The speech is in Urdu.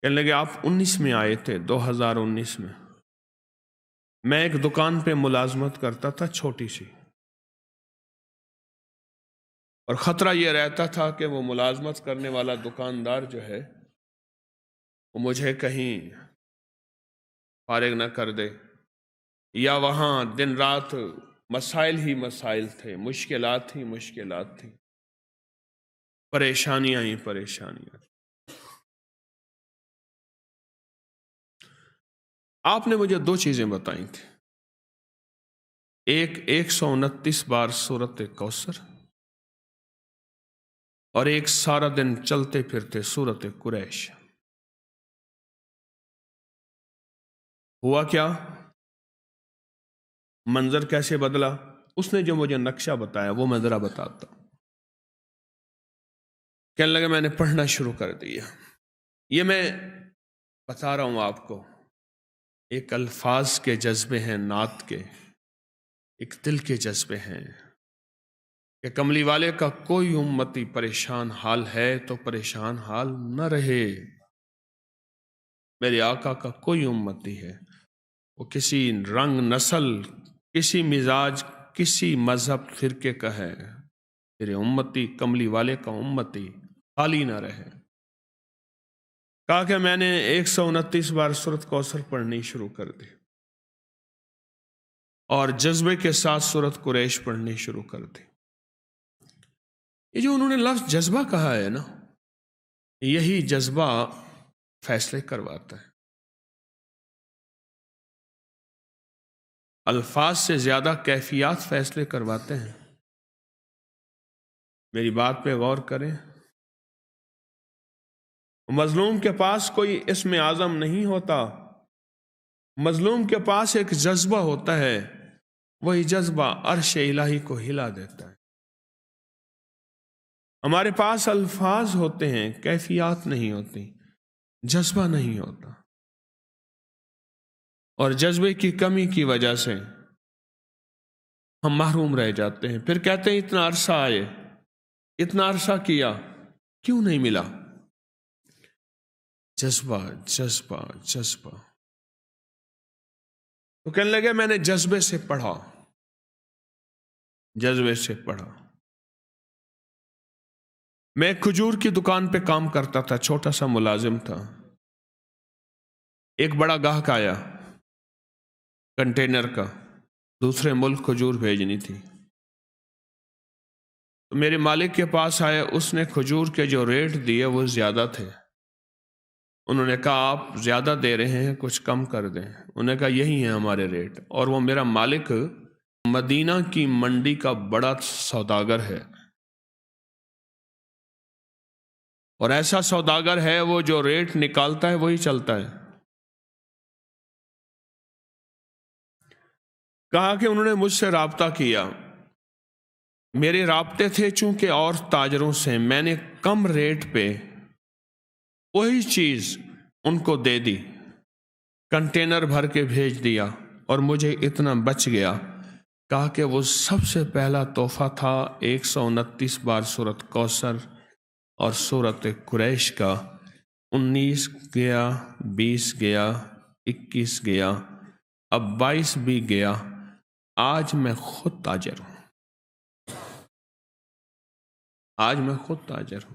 کہنے لگے آپ 19 میں آئے تھے، 2019 میں ایک دکان پہ ملازمت کرتا تھا چھوٹی سی، اور خطرہ یہ رہتا تھا کہ وہ ملازمت کرنے والا دکاندار جو ہے وہ مجھے کہیں فارغ نہ کر دے، یا وہاں دن رات مسائل ہی مسائل تھے، مشکلات ہی مشکلات تھیں، پریشانیاں ہی پریشانیاں۔ آپ نے مجھے دو چیزیں بتائی تھیں، ایک 129 بار سورت کوثر، اور ایک سارا دن چلتے پھرتے سورت قریش۔ ہوا کیا؟ منظر کیسے بدلا؟ اس نے جو مجھے نقشہ بتایا وہ میں ذرا بتاتا ہوں۔ کہنے لگا میں نے پڑھنا شروع کر دیا۔ یہ میں بتا رہا ہوں آپ کو، ایک الفاظ کے جذبے ہیں، نعت کے، ایک دل کے جذبے ہیں کہ کملی والے کا کوئی امتی پریشان حال ہے تو پریشان حال نہ رہے۔ میرے آقا کا کوئی امتی ہے، وہ کسی رنگ، نسل، کسی مزاج، کسی مذہب، فرقے کا ہے، میرے امتی، کملی والے کا امتی خالی نہ رہے۔ کہا کہ میں نے 129 بار سورت کوثر پڑھنی شروع کر دی، اور جذبے کے ساتھ سورت قریش پڑھنی شروع کر دی۔ یہ جو انہوں نے لفظ جذبہ کہا ہے نا، یہی جذبہ فیصلے کرواتا ہے۔ الفاظ سے زیادہ کیفیات فیصلے کرواتے ہیں۔ میری بات پہ غور کریں، مظلوم کے پاس کوئی اسم اعظم نہیں ہوتا، مظلوم کے پاس ایک جذبہ ہوتا ہے، وہی جذبہ عرش الہی کو ہلا دیتا ہے۔ ہمارے پاس الفاظ ہوتے ہیں، کیفیات نہیں ہوتی، جذبہ نہیں ہوتا، اور جذبے کی کمی کی وجہ سے ہم محروم رہ جاتے ہیں۔ پھر کہتے ہیں اتنا عرصہ آئے، اتنا عرصہ کیا، کیوں نہیں ملا؟ جذبہ جذبہ جذبہ۔ تو کہنے لگے میں نے جذبے سے پڑھا، جذبے سے پڑھا۔ میں ایک کھجور کی دکان پہ کام کرتا تھا، چھوٹا سا ملازم تھا۔ ایک بڑا گاہک آیا کنٹینر کا، دوسرے ملک کھجور بھیجنی تھی، تو میرے مالک کے پاس آئے، اس نے کھجور کے جو ریٹ دیے وہ زیادہ تھے۔ انہوں نے کہا آپ زیادہ دے رہے ہیں، کچھ کم کر دیں۔ انہوں نے کہا یہی ہیں ہمارے ریٹ، اور وہ میرا مالک مدینہ کی منڈی کا بڑا سوداگر ہے، اور ایسا سوداگر ہے وہ جو ریٹ نکالتا ہے وہی چلتا ہے۔ کہا کہ انہوں نے مجھ سے رابطہ کیا، میرے رابطے تھے چونکہ اور تاجروں سے، میں نے کم ریٹ پہ وہی چیز ان کو دے دی، کنٹینر بھر کے بھیج دیا، اور مجھے اتنا بچ گیا۔ کہا کہ وہ سب سے پہلا تحفہ تھا 129 بار سورت کوثر اور سورت قریش کا۔ 19 گیا، 20 گیا، 21 گیا، اب 22 بھی گیا۔ آج میں خود تاجر ہوں، آج میں خود تاجر ہوں۔